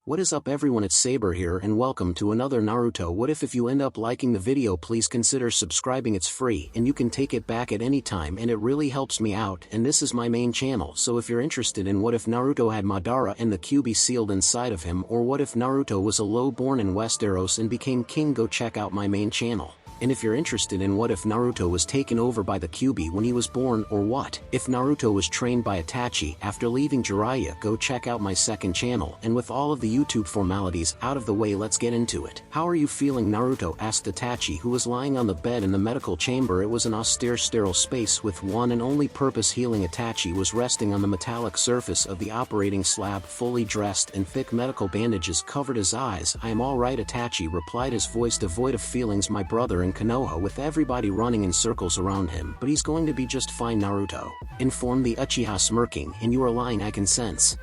What is up everyone, it's Saber here and welcome to another Naruto What If you end up liking the video, please consider subscribing. It's free and you can take it back at any time and it really helps me out, and this is my main channel, so if you're interested in what if Naruto had Madara and the Kyuubi sealed inside of him, or what if Naruto was a low born in Westeros and became king, go check out my main channel. And if you're interested in what if Naruto was taken over by the Kyuubi when he was born, or what if Naruto was trained by Itachi after leaving Jiraiya, go check out my second channel. And with all of the YouTube formalities out of the way, let's get into it. How are you feeling? Naruto asked Itachi, who was lying on the bed in the medical chamber. It was an austere, sterile space with one and only purpose: healing. Itachi was resting on the metallic surface of the operating slab, fully dressed, and thick medical bandages covered his eyes. I am alright, Itachi replied, his voice devoid of feelings. My brother in Konoha, with everybody running in circles around him. But he's going to be just fine, Naruto informed the Uchiha, smirking. And you are lying, I can sense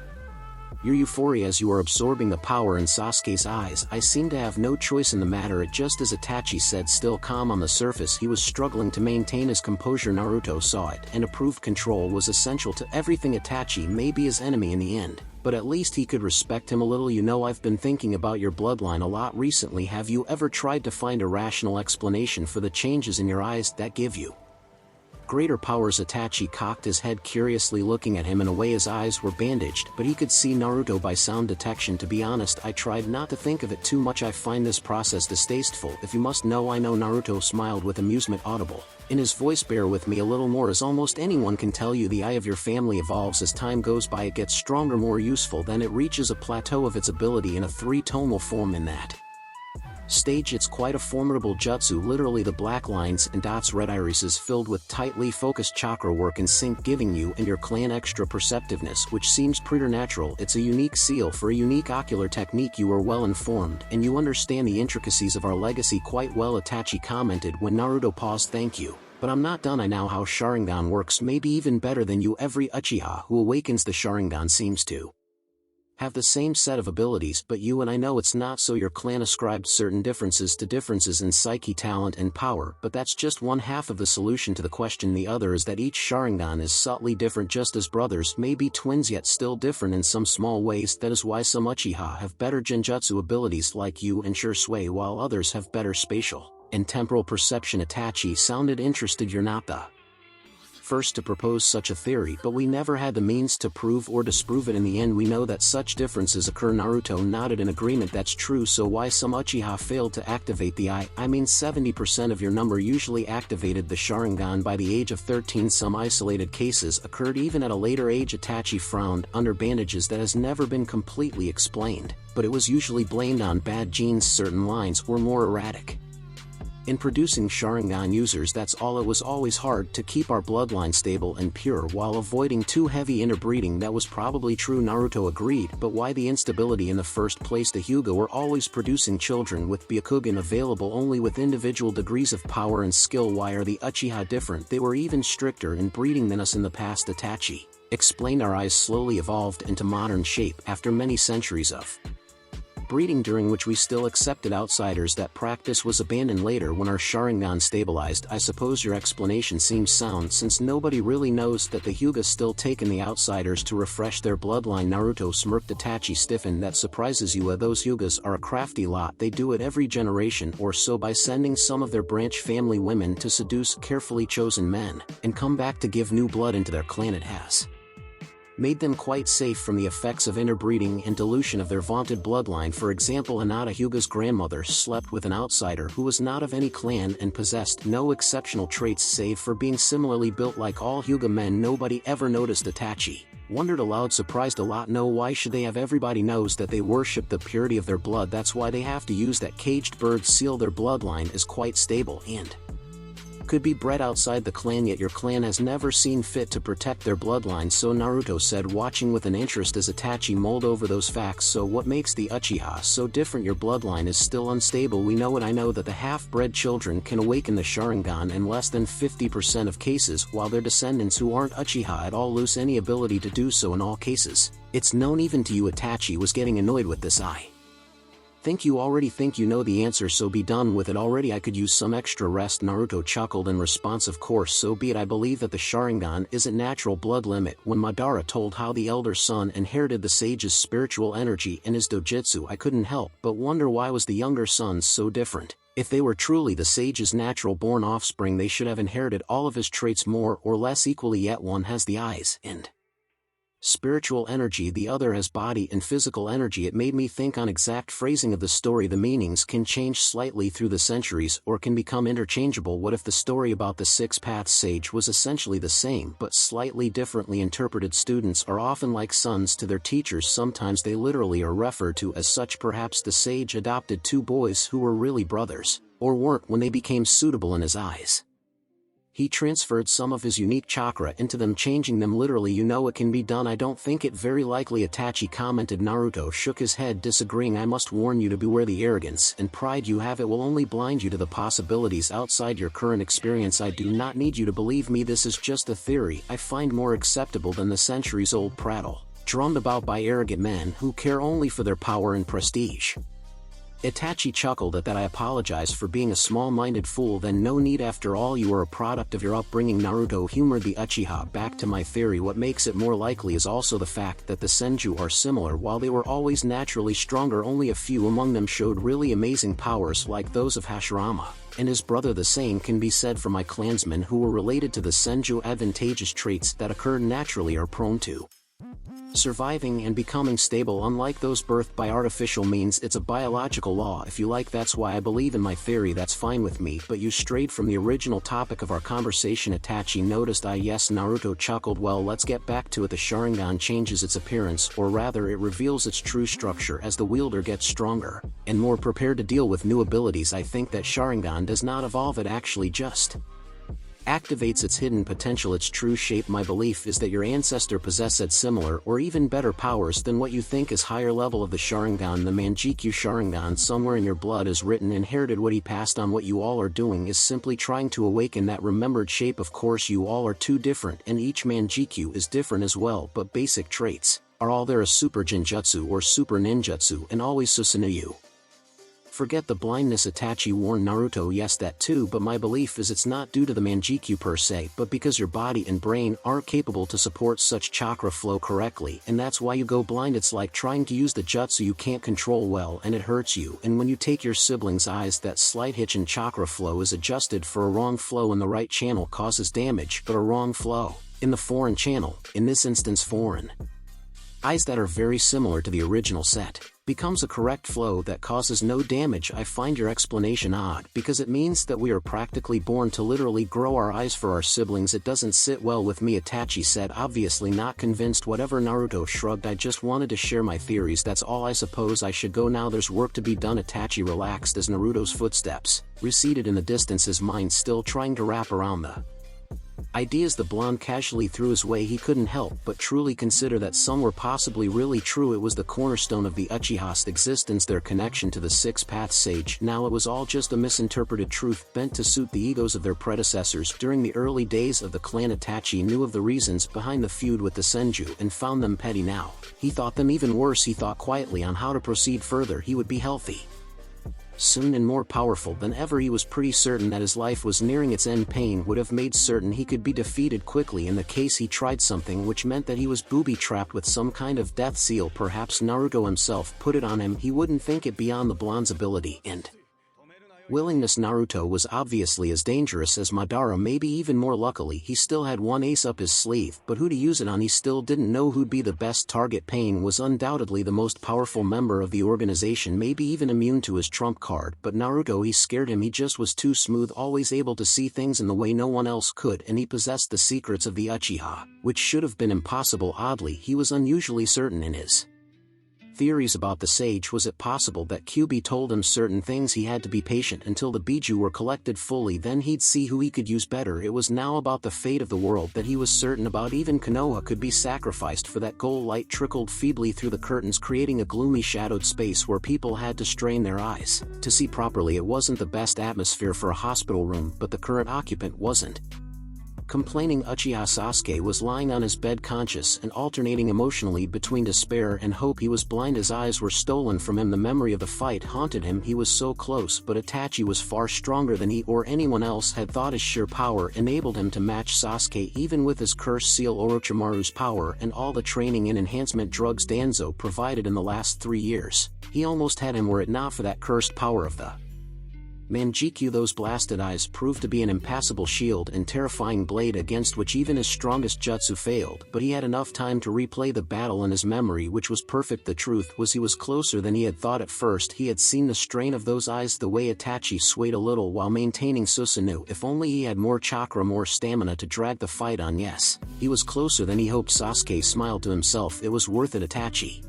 your euphoria as you are absorbing the power in Sasuke's eyes. I seem to have no choice in the matter. It just as Itachi said, still calm on the surface. He was struggling to maintain his composure. Naruto saw it and approved. Control was essential to everything. Itachi may be his enemy in the end, but at least he could respect him a little. You know, I've been thinking about your bloodline a lot recently. Have you ever tried to find a rational explanation for the changes in your eyes that give you greater powers? Itachi cocked his head curiously, looking at him in a way. His eyes were bandaged, but he could see Naruto by sound detection. To be honest, I tried not to think of it too much. I find this process distasteful, if you must know. I know. Naruto smiled with amusement audible in his voice. Bear with me a little more. As almost anyone can tell you, the eye of your family evolves as time goes by. It gets stronger, more useful, then it reaches a plateau of its ability in a three-tonal form. In that stage, it's quite a formidable jutsu. Literally, the black lines and dots, red irises filled with tightly focused chakra work in sync, giving you and your clan extra perceptiveness, which seems preternatural. It's a unique seal for a unique ocular technique. You are well informed and you understand the intricacies of our legacy quite well, Itachi commented when Naruto paused. Thank you, but I'm not done. I know how Sharingan works, maybe even better than you. Every Uchiha who awakens the Sharingan seems to have the same set of abilities, but you and I know it's not so. Your clan ascribed certain differences to differences in psyche, talent, and power, but that's just one half of the solution to the question. The other is that each Sharingan is subtly different, just as brothers may be twins yet still different in some small ways. That is why some Uchiha have better genjutsu abilities like you and Shursui, while others have better spatial and temporal perception. Itachi sounded interested. You're not the first to propose such a theory, but we never had the means to prove or disprove it. In the end, we know that such differences occur. Naruto nodded in agreement. That's true. So why some Uchiha failed to activate the eye? I mean, 70% of your number usually activated the Sharingan by the age of 13. Some isolated cases occurred even at a later age. Itachi frowned. Under bandages, that has never been completely explained, but it was usually blamed on bad genes. Certain lines were more erratic in producing Sharingan users, that's all. It was always hard to keep our bloodline stable and pure while avoiding too heavy interbreeding. That was probably true, Naruto agreed, but why the instability in the first place? The Hyuga were always producing children with Byakugan available only with individual degrees of power and skill. Why are the Uchiha different? They were even stricter in breeding than us in the past, Itachi explained. Our eyes slowly evolved into modern shape after many centuries of breeding, during which we still accepted outsiders. That practice was abandoned later when our Sharingan stabilized. I suppose your explanation seems sound, since nobody really knows that the Hyuga still take in the outsiders to refresh their bloodline. Naruto smirked. Itachi stiffened. That surprises you? Those Hyugas are a crafty lot. They do it every generation or so by sending some of their branch family women to seduce carefully chosen men and come back to give new blood into their clan. It has made them quite safe from the effects of interbreeding and dilution of their vaunted bloodline. For example, Hinata Hyuga's grandmother slept with an outsider who was not of any clan and possessed no exceptional traits save for being similarly built like all Hyuga men. Nobody ever noticed. Itachi wondered aloud, surprised a lot. No, why should they have? Everybody knows that they worship the purity of their blood. That's why they have to use that caged bird seal. Their bloodline is quite stable and could be bred outside the clan, yet your clan has never seen fit to protect their bloodline. So, Naruto said, watching with an interest as Itachi mulled over those facts. So what makes the Uchiha so different? Your bloodline is still unstable. We know it. I know that the half-bred children can awaken the Sharingan in less than 50% of cases, while their descendants who aren't Uchiha at all lose any ability to do so in all cases. It's known even to you. Itachi was getting annoyed with this. I Think you already think you know the answer, so be done with it already. I could use some extra rest. Naruto chuckled in response. Of course, so be it. I believe that the Sharingan isn't natural blood limit. When Madara told how the elder son inherited the sage's spiritual energy in his dojutsu, I couldn't help but wonder why was the younger son so different. If they were truly the sage's natural-born offspring, they should have inherited all of his traits more or less equally, yet one has the eyes and spiritual energy, the other has body and physical energy. It made me think on exact phrasing of the story. The meanings can change slightly through the centuries or can become interchangeable. What if the story about the Six Paths Sage was essentially the same but slightly differently interpreted? Students are often like sons to their teachers. Sometimes they literally are referred to as such. Perhaps the sage adopted two boys who were really brothers, or weren't, when they became suitable in his eyes. He transferred some of his unique chakra into them, changing them literally. You know it can be done. I don't think it very likely, Itachi commented. Naruto shook his head, disagreeing. I must warn you to beware. The arrogance and pride you have, it will only blind you to the possibilities outside your current experience. I do not need you to believe me. This is just a theory I find more acceptable than the centuries-old prattle drummed about by arrogant men who care only for their power and prestige. Itachi chuckled at that. I apologize for being a small-minded fool. Then no need. After all, you are a product of your upbringing. Naruto humored the Uchiha. Back to my theory. What makes it more likely is also the fact that the Senju are similar. While they were always naturally stronger, only a few among them showed really amazing powers like those of Hashirama and his brother. The same can be said for my clansmen who were related to the Senju. Advantageous traits that occur naturally are prone to surviving and becoming stable, unlike those birthed by artificial means. It's a biological law, if you like. That's why I believe in my theory. That's fine with me, but you strayed from the original topic of our conversation. Itachi noticed. Yes, Naruto chuckled. Well, let's get back to it. The Sharingan changes its appearance, or rather it reveals its true structure as the wielder gets stronger and more prepared to deal with new abilities. I think that Sharingan does not evolve, it actually just activates its hidden potential, its true shape. My belief is that your ancestor possessed similar or even better powers than what you think is higher level of the Sharingan. The Manjikyu Sharingan somewhere in your blood is written, inherited what he passed on. What you all are doing is simply trying to awaken that remembered shape. Of course, you all are too different, and each Manjikyu is different as well, but basic traits are all there. A super Genjutsu or super ninjutsu, and always Susanoo. Forget the blindness, Itachi warned Naruto. Yes, that too, but my belief is it's not due to the Manjikyu per se, but because your body and brain aren't capable to support such chakra flow correctly, and that's why you go blind. It's like trying to use the jutsu you can't control well and it hurts you. And when you take your sibling's eyes, that slight hitch in chakra flow is adjusted for a wrong flow in the right channel causes damage, but a wrong flow in the foreign channel, in this instance foreign eyes that are very similar to the original set, becomes a correct flow that causes no damage. I find your explanation odd, because it means that we are practically born to literally grow our eyes for our siblings. It doesn't sit well with me, Itachi said, obviously not convinced. Whatever, Naruto shrugged. I just wanted to share my theories, that's all. I suppose I should go now. There's work to be done. Itachi relaxed as Naruto's footsteps receded in the distance, his mind still trying to wrap around the ideas the blonde casually threw his way. He couldn't help but truly consider that some were possibly really true. It was the cornerstone of the Uchiha's existence, their connection to the Six Paths Sage. Now it was all just a misinterpreted truth bent to suit the egos of their predecessors. During the early days of the clan, Itachi knew of the reasons behind the feud with the Senju and found them petty. Now he thought them even worse. He thought quietly on how to proceed further. He would be healthy soon and more powerful than ever. He was pretty certain that his life was nearing its end. Pain would have made certain he could be defeated quickly. In the case he tried something which meant that he was booby-trapped with some kind of death seal. Perhaps Naruto himself put it on him. He wouldn't think it beyond the blonde's ability and willingness. Naruto was obviously as dangerous as Madara, maybe even more. Luckily, he still had one ace up his sleeve, but who to use it on? He still didn't know who'd be the best target. Pain was undoubtedly the most powerful member of the organization, maybe even immune to his trump card, but Naruto, he scared him. He just was too smooth, always able to see things in the way no one else could, and he possessed the secrets of the Uchiha, which should have been impossible. Oddly, he was unusually certain in his theories about the sage. Was it possible that Kyuubi told him certain things? He had to be patient until the Biju were collected fully, then he'd see who he could use better. It was now about the fate of the world that he was certain about. Even Konoha could be sacrificed for that goal. Light trickled feebly through the curtains, creating a gloomy shadowed space where people had to strain their eyes to see properly. It wasn't the best atmosphere for a hospital room, but the current occupant wasn't Complaining Uchiha Sasuke was lying on his bed conscious and alternating emotionally between despair and hope. He was blind, his eyes were stolen from him, the memory of the fight haunted him. He was so close, but Itachi was far stronger than he or anyone else had thought. His sheer power enabled him to match Sasuke even with his cursed seal Orochimaru's power and all the training and enhancement drugs Danzo provided in the last 3 years. He almost had him were it not for that cursed power of the Manjikyu. Those blasted eyes proved to be an impassable shield and terrifying blade against which even his strongest jutsu failed, but he had enough time to replay the battle in his memory, which was perfect. The truth was he was closer than he had thought at first. He had seen the strain of those eyes, the way Itachi swayed a little while maintaining Susanoo. If only he had more chakra, more stamina to drag the fight on. Yes, he was closer than he hoped. Sasuke smiled to himself. It was worth it. Itachi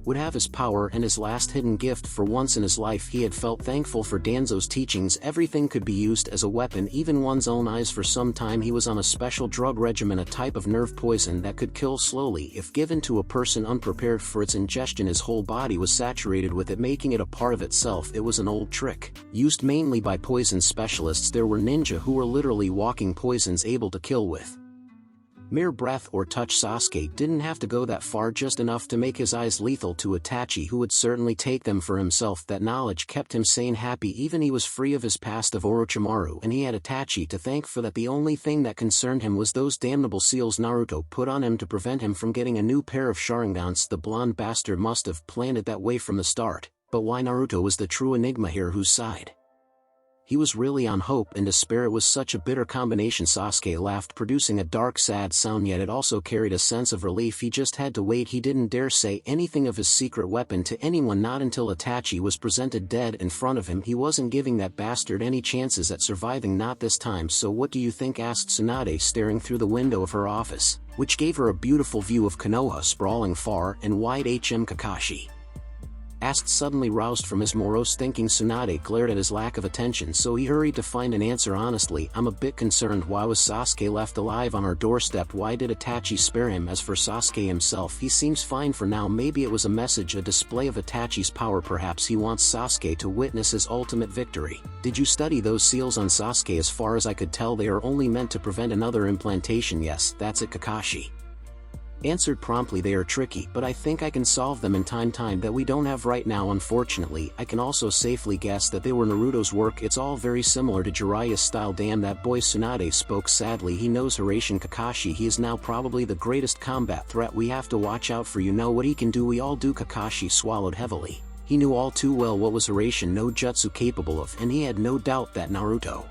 would have his power and his last hidden gift. For once in his life he had felt thankful for Danzo's teachings. Everything could be used as a weapon, even one's own eyes. For some time he was on a special drug regimen, a type of nerve poison that could kill slowly if given to a person unprepared for its ingestion. His whole body was saturated with it, making it a part of itself. It was an old trick, used mainly by poison specialists. There were ninja who were literally walking poisons, able to kill with mere breath or touch. Sasuke didn't have to go that far, just enough to make his eyes lethal to Itachi, who would certainly take them for himself. That knowledge kept him sane, happy. Even he was free of his past of Orochimaru, and he had Itachi to thank for that. The only thing that concerned him was those damnable seals Naruto put on him to prevent him from getting a new pair of Sharingans. The blonde bastard must have planned it that way from the start, but why? Naruto was the true enigma here. Whose side he was really on? Hope and despair. It was such a bitter combination. Sasuke laughed, producing a dark, sad sound, yet it also carried a sense of relief. He just had to wait. He didn't dare say anything of his secret weapon to anyone, not until Itachi was presented dead in front of him. He wasn't giving that bastard any chances at surviving, not this time. So what do you think? Asked Tsunade, staring through the window of her office, which gave her a beautiful view of Konoha sprawling far and wide. Kakashi asked, suddenly roused from his morose thinking. Tsunade glared at his lack of attention, so he hurried to find an answer. Honestly, I'm a bit concerned. Why was Sasuke left alive on our doorstep? Why did Itachi spare him? As for Sasuke himself, he seems fine for now. Maybe it was a message, a display of Itachi's power. Perhaps he wants Sasuke to witness his ultimate victory. Did you study those seals on Sasuke? As far as I could tell, they are only meant to prevent another implantation. Yes, that's it, Kakashi answered promptly. They are tricky, but I think I can solve them in time that we don't have right now. Unfortunately, I can also safely guess that they were Naruto's work. It's all very similar to Jiraiya's style. Damn, that boy. Tsunade spoke sadly. He knows Hiraishi Kakashi. He is now probably the greatest combat threat we have to watch out for. You know what he can do? We all do. Kakashi swallowed heavily. He knew all too well what was Hiraishi no Jutsu capable of, and he had no doubt that Naruto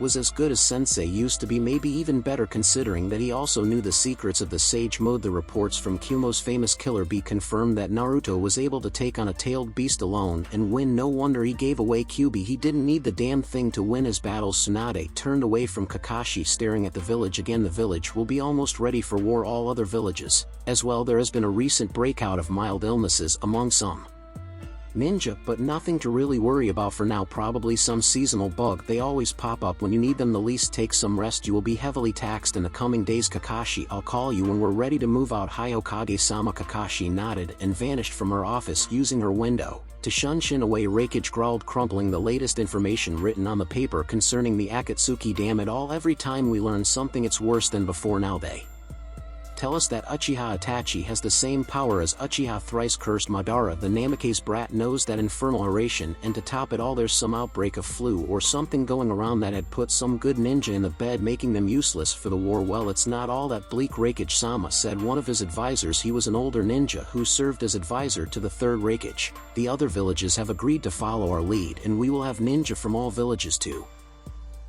was as good as Sensei used to be, maybe even better, considering that he also knew the secrets of the Sage Mode. The reports from Kumo's famous Killer Bee confirmed that Naruto was able to take on a tailed beast alone and win. No wonder he gave away Kyuubi. He didn't need the damn thing to win his battles. Tsunade turned away from Kakashi, staring at the village again. The village will be almost ready for war. All other villages as well. There has been a recent breakout of mild illnesses among some ninja, but nothing to really worry about for now. Probably some seasonal bug. They always pop up when you need them the least. Take some rest. You will be heavily taxed in the coming days. Kakashi, I'll call you when we're ready to move out. Hokage-sama. Kakashi nodded and vanished from her office, using her window to shun Shin away. Reikage growled, crumpling the latest information written on the paper concerning the Akatsuki. Damn it all, every time we learn something it's worse than before. Now they tell us that Uchiha Itachi has the same power as Uchiha thrice-cursed Madara. The Namake's brat knows that infernal Hiraishi, and to top it all there's some outbreak of flu or something going around that had put some good ninja in the bed, making them useless for the war. Well, it's not all that bleak, Reikage-sama said one of his advisors. He was an older ninja who served as advisor to the third Reikage. The other villages have agreed to follow our lead, and we will have ninja from all villages too.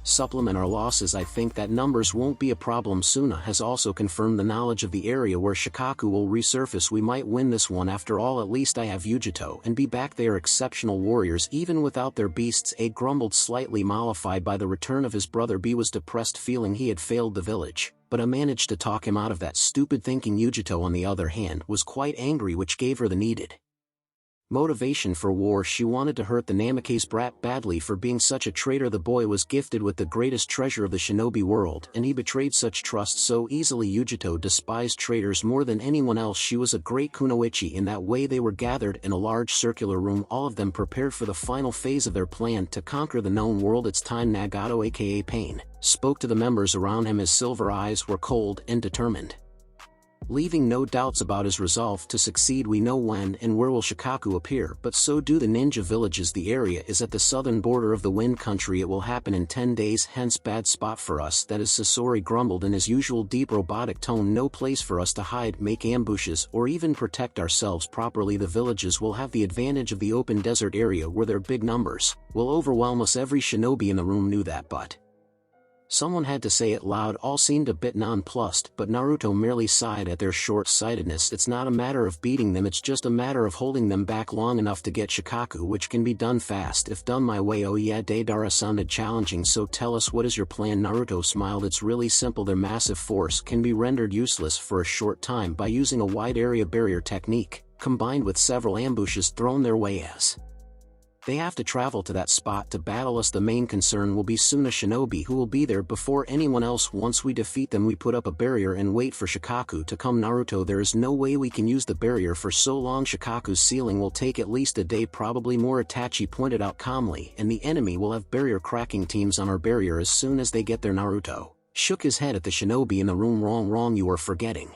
Supplement our losses. I think that numbers won't be a problem. Suna has also confirmed the knowledge of the area where Shikaku will resurface. We might win this one after all. At least I have Yujito and be back. They are exceptional warriors even without their beasts. A grumbled, slightly mollified by the return of his brother. B was depressed, feeling he had failed the village, but I managed to talk him out of that stupid thinking. Yujito on the other hand was quite angry, which gave her the needed Motivation for war. She wanted to hurt the Namikaze brat badly for being such a traitor. The boy was gifted with the greatest treasure of the shinobi world, and he betrayed such trust so easily. Yujito despised traitors more than anyone else. She was a great kunoichi. In that way they were gathered in a large circular room, all of them prepared for the final phase of their plan to conquer the known world. It's time. Nagato, aka Pain, spoke to the members around him. His silver eyes were cold and determined, leaving no doubts about his resolve to succeed. We know when and where will Shikaku appear, but so do the ninja villages. The area is at the southern border of the Wind Country. It will happen in 10 days, hence bad spot for us. That is, Sasori grumbled in his usual deep robotic tone. No place for us to hide, make ambushes, or even protect ourselves properly. The villages will have the advantage of the open desert area where their big numbers will overwhelm us. Every shinobi in the room knew that, but someone had to say it loud. All seemed a bit nonplussed, but Naruto merely sighed at their short-sightedness. It's not a matter of beating them, it's just a matter of holding them back long enough to get Shikaku, which can be done fast if done my way. Oh yeah, Deidara sounded challenging. So tell us, what is your plan? Naruto smiled. It's really simple. Their massive force can be rendered useless for a short time by using a wide area barrier technique, combined with several ambushes thrown their way as they have to travel to that spot to battle us. The main concern will be Suna Shinobi, who will be there before anyone else. Once we defeat them, we put up a barrier and wait for Shikaku to come. Naruto, there is no way we can use the barrier for so long. Shikaku's sealing will take at least a day, probably more, Itachi pointed out calmly, and the enemy will have barrier cracking teams on our barrier as soon as they get there. Naruto shook his head at the shinobi in the room. Wrong, you are forgetting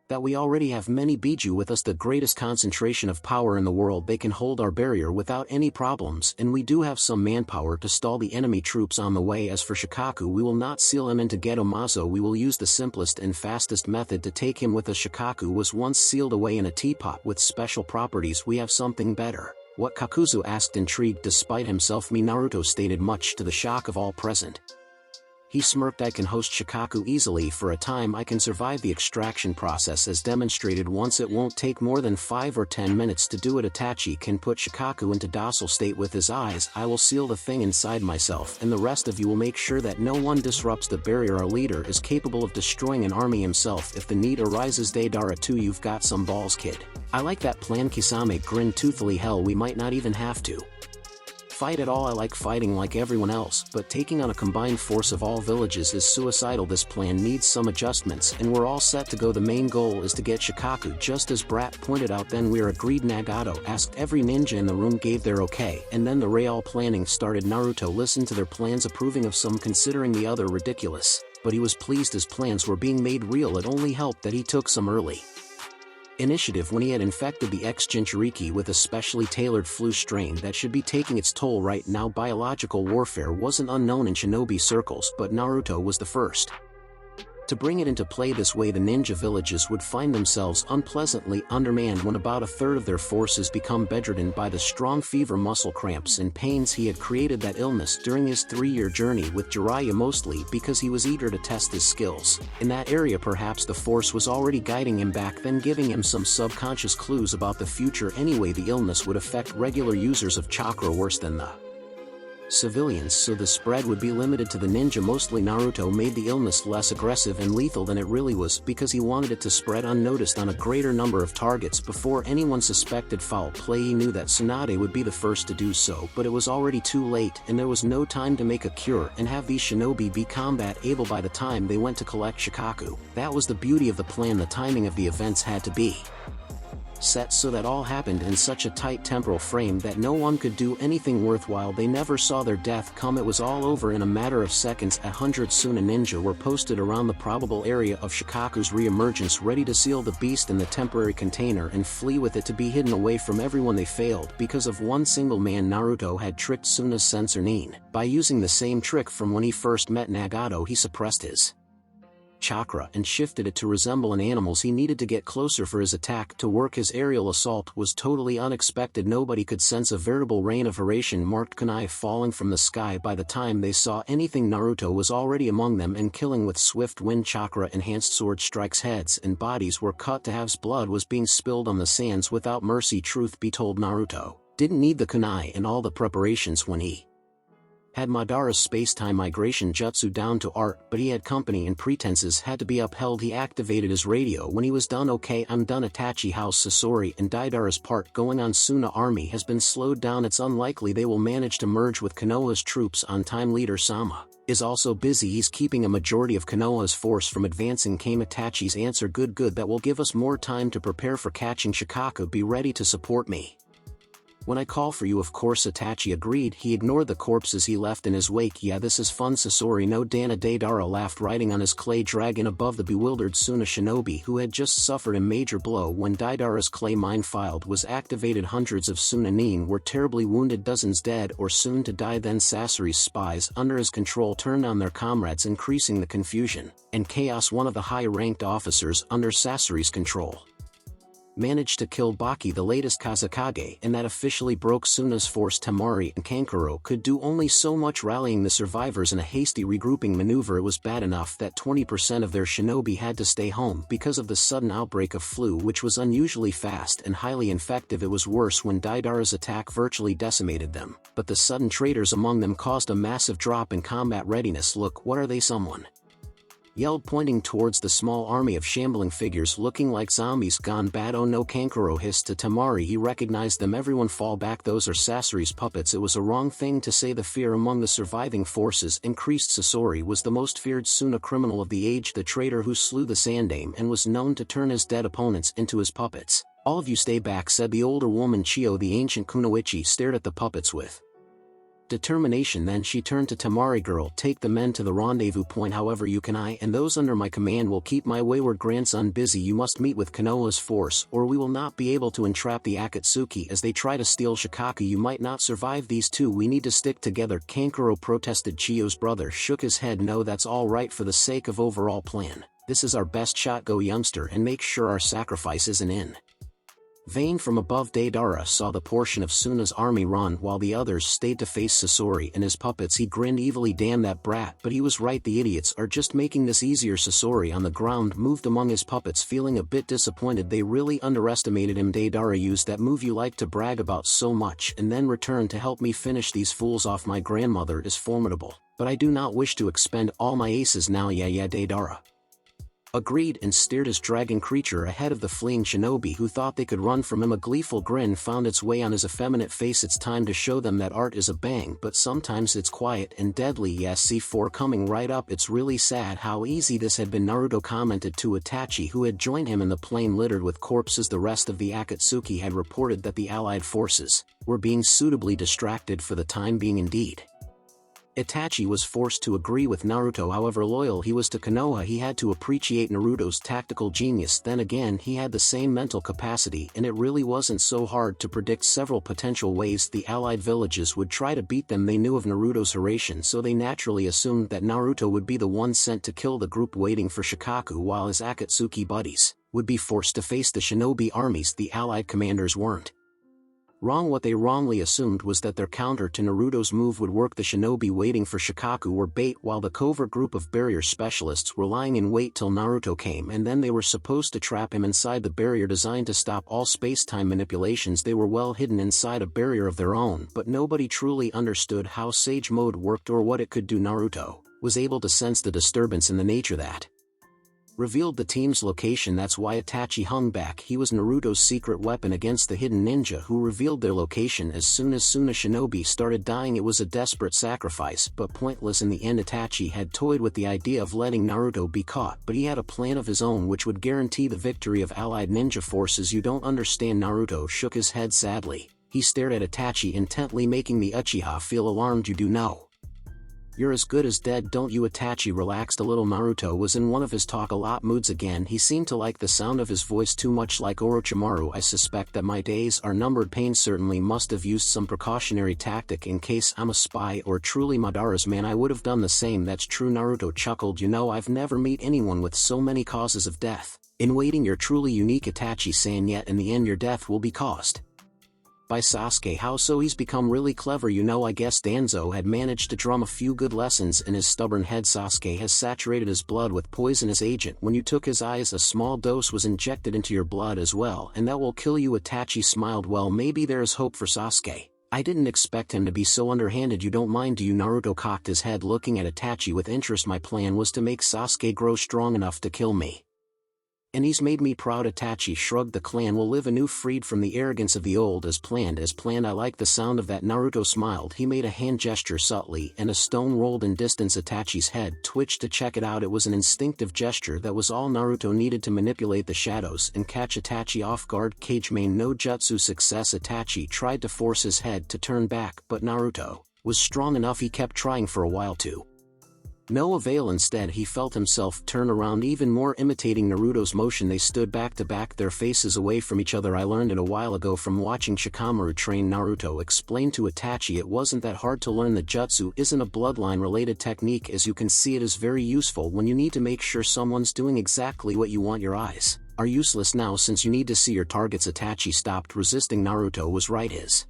that we already have many Biju with us, the greatest concentration of power in the world. They can hold our barrier without any problems, and we do have some manpower to stall the enemy troops on the way. As for Shikaku, we will not seal him into Geto Mazo. We will use the simplest and fastest method to take him with us. Shikaku was once sealed away in a teapot with special properties. We have something better. What? Kakuzu asked, intrigued despite himself. Me, Naruto stated, much to the shock of all present. He smirked. I can host Shikaku easily for a time. I can survive the extraction process as demonstrated once. It won't take more than 5 or 10 minutes to do it. Itachi can put Shikaku into docile state with his eyes. I will seal the thing inside myself, and the rest of you will make sure that no one disrupts the barrier. Our leader is capable of destroying an army himself if the need arises. Deidara too, you've got some balls, kid. I like that plan. Kisame grinned toothily. Hell, we might not even have to fight at all. I like fighting like everyone else, but taking on a combined force of all villages is suicidal. This plan needs some adjustments, and we're all set to go. The main goal is to get Shikaku, just as Brat pointed out. Then we're agreed. Nagato asked. Every ninja in the room gave their okay, and then the real planning started. Naruto listened to their plans, approving of some, considering the other ridiculous, but he was pleased his plans were being made real. It only helped that he took some early initiative when he had infected the ex-Jinchuriki with a specially tailored flu strain that should be taking its toll right now. Biological warfare wasn't unknown in shinobi circles, but Naruto was the first to bring it into play. This way the ninja villages would find themselves unpleasantly undermanned when about a third of their forces become bedridden by the strong fever, muscle cramps, and pains. He had created that illness during his 3-year journey with Jiraiya, mostly because he was eager to test his skills in that area. Perhaps the force was already guiding him back then, giving him some subconscious clues about the future. Anyway, the illness would affect regular users of chakra worse than the civilians, so the spread would be limited to the ninja mostly. Naruto made the illness less aggressive and lethal than it really was because he wanted it to spread unnoticed on a greater number of targets before anyone suspected foul play. He knew that Tsunade would be the first to do so, but it was already too late, and there was no time to make a cure and have these shinobi be combat able by the time they went to collect Shikaku. That was the beauty of the plan. The timing of the events had to be set so that all happened in such a tight temporal frame that no one could do anything worthwhile. They never saw their death come. It was all over in a matter of seconds. 100 Suna ninja were posted around the probable area of Shikaku's re-emergence, ready to seal the beast in the temporary container and flee with it to be hidden away from everyone. They failed because of one single man. Naruto had tricked Suna's sensor Nin by using the same trick from when he first met Nagato. He suppressed his chakra and shifted it to resemble an animal's. He needed to get closer for his attack to work. His aerial assault was totally unexpected. Nobody could sense a veritable rain of Haration marked kunai falling from the sky. By the time they saw anything, Naruto was already among them and killing with swift wind. Chakra enhanced sword strikes, heads and bodies were cut to halves. Blood was being spilled on the sands without mercy. Truth be told, Naruto didn't need the kunai and all the preparations when he Had Madara's space-time migration jutsu down to art, but he had company and pretenses had to be upheld. He activated his radio when he was done. Okay, I'm done. Itachi House Sasori and Deidara's part going on. Suna army has been slowed down. It's unlikely they will manage to merge with Konoha's troops on time. Leader Sama is also busy. He's keeping a majority of Konoha's force from advancing. Came Itachi's answer. Good, that will give us more time to prepare for catching Shikaku. Be ready to support me when I call for you. Of course, Itachi agreed. He ignored the corpses he left in his wake. Yeah, this is fun. Sasori no Dana. Deidara laughed, riding on his clay dragon above the bewildered Suna shinobi, who had just suffered a major blow when Deidara's clay mine field was activated. Hundreds of Suna nin were terribly wounded, dozens dead or soon to die. Then Sasori's spies under his control turned on their comrades, increasing the confusion and chaos. One of the high-ranked officers under Sasori's control managed to kill Baki, the latest Kazekage, and that officially broke Suna's force. Temari and Kankuro could do only so much, rallying the survivors in a hasty regrouping maneuver. It was bad enough that 20% of their shinobi had to stay home because of the sudden outbreak of flu, which was unusually fast and highly infective. It was worse when Deidara's attack virtually decimated them, but the sudden traitors among them caused a massive drop in combat readiness. Look, what are they? Someone yelled, pointing towards the small army of shambling figures looking like zombies gone bad. Oh no, Kankuro hissed to Temari. He recognized them. Everyone fall back, those are Sasori's puppets. It was a wrong thing to say. The fear among the surviving forces increased. Sasori was the most feared Suna criminal of the age, the traitor who slew the Sandaime and was known to turn his dead opponents into his puppets. All of you stay back, said the older woman. Chiyo, the ancient kunoichi, stared at the puppets with determination. Then she turned to Temari. Girl, take the men to the rendezvous point however you can. I and those under my command will keep my wayward grandson busy. You must meet with Konoha's force or we will not be able to entrap the Akatsuki as they try to steal Shikaku. You might not survive these two. We need to stick together. Kankuro protested. Chiyo's brother shook his head. No, that's all right for the sake of overall plan. This is our best shot. Go, youngster, and make sure our sacrifice isn't in vain. From above, Deidara saw the portion of Suna's army run while the others stayed to face Sasori and his puppets. He grinned evilly. Damn that brat, but he was right. The idiots are just making this easier. Sasori on the ground moved among his puppets, feeling a bit disappointed. They really underestimated him. Deidara used that move you like to brag about so much and then returned to help me finish these fools off. My grandmother is formidable, but I do not wish to expend all my aces now. Yeah, Deidara agreed and steered his dragon creature ahead of the fleeing shinobi who thought they could run from him. A gleeful grin found its way on his effeminate face. It's time to show them that art is a bang, but sometimes it's quiet and deadly. Yes, C4 coming right up. It's really sad how easy this had been, Naruto commented to Itachi, who had joined him in the plain littered with corpses. The rest of the Akatsuki had reported that the allied forces were being suitably distracted for the time being. Indeed, Itachi was forced to agree with Naruto. However loyal he was to Konoha, he had to appreciate Naruto's tactical genius. Then again, he had the same mental capacity, and it really wasn't so hard to predict several potential ways the allied villages would try to beat them. They knew of Naruto's Hiraishin, so they naturally assumed that Naruto would be the one sent to kill the group waiting for Shikaku, while his Akatsuki buddies would be forced to face the shinobi armies. The allied commanders weren't wrong. What they wrongly assumed was that their counter to Naruto's move would work. The shinobi waiting for Shikaku were bait, while the covert group of barrier specialists were lying in wait till Naruto came, and then they were supposed to trap him inside the barrier designed to stop all space-time manipulations. They were well hidden inside a barrier of their own, but nobody truly understood how Sage Mode worked or what it could do. Naruto was able to sense the disturbance in the nature that revealed the team's location. That's why Itachi hung back. He was Naruto's secret weapon against the hidden ninja who revealed their location as soon as Suna shinobi started dying. It was a desperate sacrifice, but pointless in the end. Itachi had toyed with the idea of letting Naruto be caught, but he had a plan of his own which would guarantee the victory of allied ninja forces. You don't understand. Naruto shook his head sadly. He stared at Itachi intently, making the Uchiha feel alarmed. You do know you're as good as dead, don't you? Itachi relaxed a little. Naruto was in one of his talk-a-lot moods again. He seemed to like the sound of his voice too much like Orochimaru. I suspect that my days are numbered. Pain certainly must have used some precautionary tactic in case I'm a spy or truly Madara's man. I would have done the same. That's true, Naruto chuckled. You know, I've never met anyone with so many causes of death in waiting. You're truly unique, Itachi-san, yet in the end your death will be caused by Sasuke. How so? He's become really clever, you know. I guess Danzo had managed to drum a few good lessons in his stubborn head. Sasuke has saturated his blood with poisonous agent. When you took his eyes, a small dose was injected into your blood as well, and that will kill you. Itachi smiled. Well, maybe there is hope for Sasuke. I didn't expect him to be so underhanded. You don't mind, do you? Naruto cocked his head looking at Itachi with interest. My plan was to make Sasuke grow strong enough to kill me. And he's made me proud. Itachi shrugged. The clan will live anew, freed from the arrogance of the old. As planned. I like the sound of that. Naruto smiled. He made a hand gesture subtly and a stone rolled in distance. Itachi's head twitched to check it out. It was an instinctive gesture that was all Naruto needed to manipulate the shadows and catch Itachi off guard. Kage main no jutsu success. Itachi tried to force his head to turn back, but Naruto was strong enough. He kept trying for a while too. No avail. Instead he felt himself turn around even more, imitating Naruto's motion. They stood back to back, their faces away from each other. I learned it a while ago from watching Shikamaru train. Naruto explained to Itachi it wasn't that hard to learn. The jutsu isn't a bloodline related technique. As you can see, it is very useful when you need to make sure someone's doing exactly what you want. Your eyes are useless now since you need to see your targets. Itachi stopped resisting. Naruto was right. His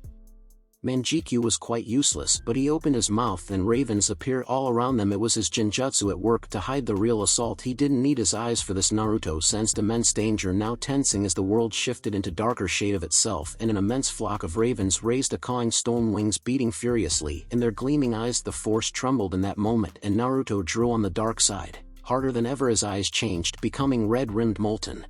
Manjikyu was quite useless, but he opened his mouth and ravens appeared all around them. It was his genjutsu at work to hide the real assault. He didn't need his eyes for this. Naruto sensed immense danger now tensing as the world shifted into darker shade of itself, and an immense flock of ravens raised a cawing, stone wings beating furiously in their gleaming eyes. The force trembled in that moment, and Naruto drew on the dark side harder than ever. His eyes changed, becoming red-rimmed molten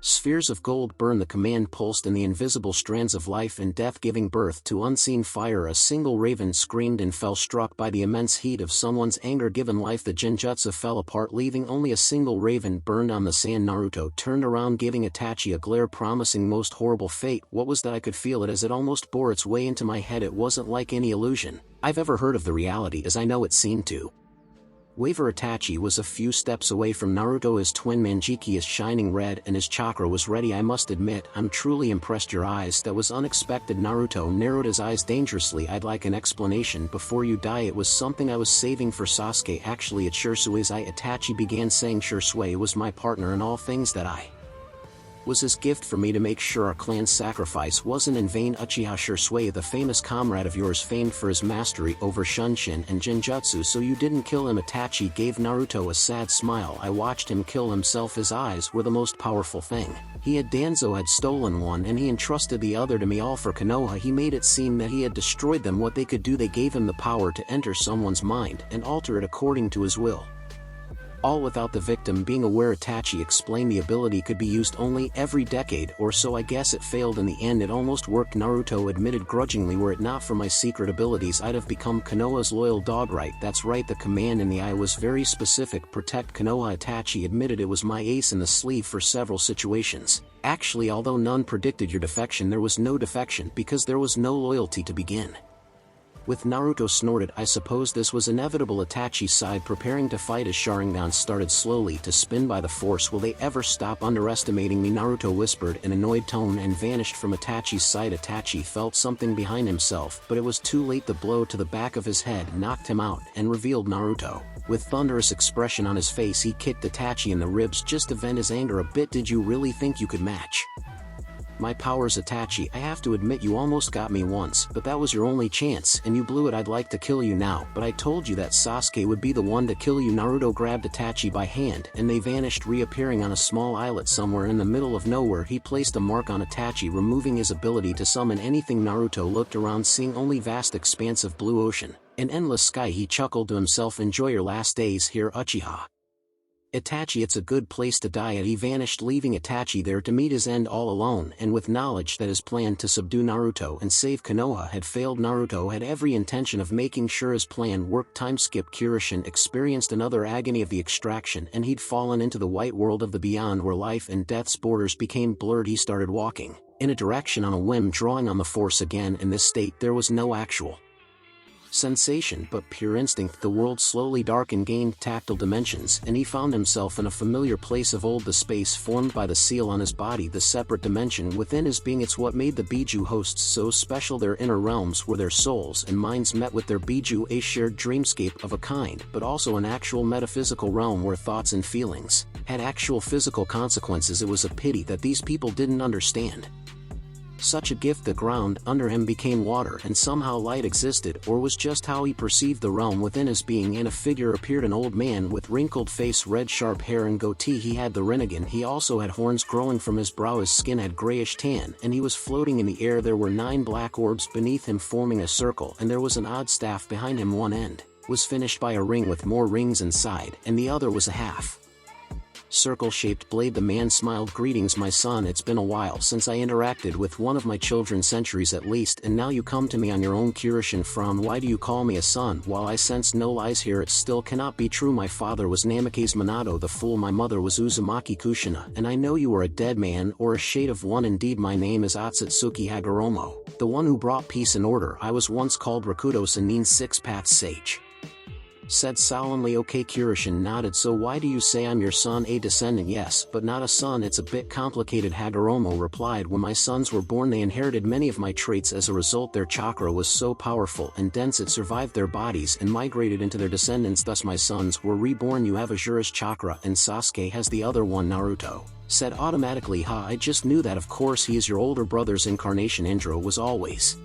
spheres of gold burned. The command pulsed in the invisible strands of life and death, giving birth to unseen fire. A single raven screamed and fell, struck by the immense heat of someone's anger given life. The genjutsu fell apart, leaving only a single raven burned on the sand. Naruto turned around, giving Itachi a glare promising most horrible fate. What was that? I could feel it as it almost bore its way into my head. It wasn't like any illusion I've ever heard of. The reality as I know it seemed to waver. Itachi was a few steps away from Naruto. His twin Manjiki is shining red and his chakra was ready. I must admit, I'm truly impressed. Your eyes, that was unexpected. Naruto narrowed his eyes dangerously. I'd like an explanation before you die. It was something I was saving for Sasuke. Actually, it's Shirsui's eye. Itachi began saying. Shirsui was my partner in all things. That eye was his gift for me to make sure our clan's sacrifice wasn't in vain. Uchiha Shirsui, the famous comrade of yours, famed for his mastery over Shunshin and Genjutsu. So you didn't kill him? Itachi gave Naruto a sad smile. I watched him kill himself. His eyes were the most powerful thing he had. Danzo had stolen one and he entrusted the other to me, all for Konoha. He made it seem that he had destroyed them. What they could do, they gave him the power to enter someone's mind and alter it according to his will, all without the victim being aware. Itachi explained the ability could be used only every decade or so. I guess it failed in the end. It almost worked, Naruto admitted grudgingly. Were it not for my secret abilities, I'd have become Konoha's loyal dog. Right, that's right, the command in the eye was very specific. Protect Konoha. Itachi admitted it was my ace in the sleeve for several situations. Actually, although none predicted your defection, there was no defection because there was no loyalty to begin with. Naruto snorted. I suppose this was inevitable. Itachi sighed, preparing to fight as Sharingan started slowly to spin by the force. Will they ever stop underestimating me? Naruto whispered in an annoyed tone and vanished from Itachi's sight. Itachi felt something behind himself, but it was too late. The blow to the back of his head knocked him out and revealed Naruto. With thunderous expression on his face, he kicked Itachi in the ribs just to vent his anger a bit. Did you really think you could match my powers? Itachi, I have to admit you almost got me once, but that was your only chance and you blew it. I'd like to kill you now, but I told you that Sasuke would be the one to kill you. Naruto grabbed Itachi by hand and they vanished, reappearing on a small islet somewhere in the middle of nowhere. He placed a mark on Itachi, removing his ability to summon anything. Naruto looked around, seeing only vast expanse of blue ocean, an endless sky. He chuckled to himself. Enjoy your last days here, Uchiha Itachi. It's a good place to die at. He vanished, leaving Itachi there to meet his end all alone, and with knowledge that his plan to subdue Naruto and save Konoha had failed. Naruto had every intention of making sure his plan worked. Time skip. Kirishin experienced another agony of the extraction, and he'd fallen into the white world of the beyond where life and death's borders became blurred. He started walking in a direction on a whim, drawing on the force again. In this state there was no actual sensation but pure instinct. The world slowly darkened, gained tactile dimensions, and he found himself in a familiar place of old. The space formed by the seal on his body, the separate dimension within his being, it's what made the Biju hosts so special. Their inner realms where their souls and minds met with their Biju, a shared dreamscape of a kind, but also an actual metaphysical realm where thoughts and feelings had actual physical consequences. It was a pity that these people didn't understand Such a gift the ground under him became water and somehow light existed, or was just how he perceived the realm within his being, and a figure appeared, an old man with wrinkled face, red sharp hair and goatee. He had the Rinnegan. He also had horns growing from his brow, his skin had grayish tan, and he was floating in the air. There were 9 black orbs beneath him forming a circle, and there was an odd staff behind him. One end was finished by a ring with more rings inside, and the other was a half circle-shaped blade. The man smiled. Greetings, my son. It's been a while since I interacted with one of my children, centuries at least, and now you come to me on your own. Kirishin frowned. Why do you call me a son? While I sensed no lies here, it still cannot be true. My father was Namikaze Minato the fool. My mother was Uzumaki Kushina, and I know you are a dead man, or a shade of one. Indeed, my name is Otsutsuki Hagoromo, the one who brought peace and order. I was once called Rakudo Sanin, 6-path sage. Said solemnly. Okay, Kirishin nodded. So why do you say I'm your son? A descendant, yes, but not a son. It's a bit complicated, Hagoromo replied. When my sons were born, they inherited many of my traits. As a result, their chakra was so powerful and dense it survived their bodies and migrated into their descendants. Thus my sons were reborn. You have Azura's chakra and Sasuke has the other one. Naruto said automatically. I just knew that. Of course, he is your older brother's incarnation. Indra was always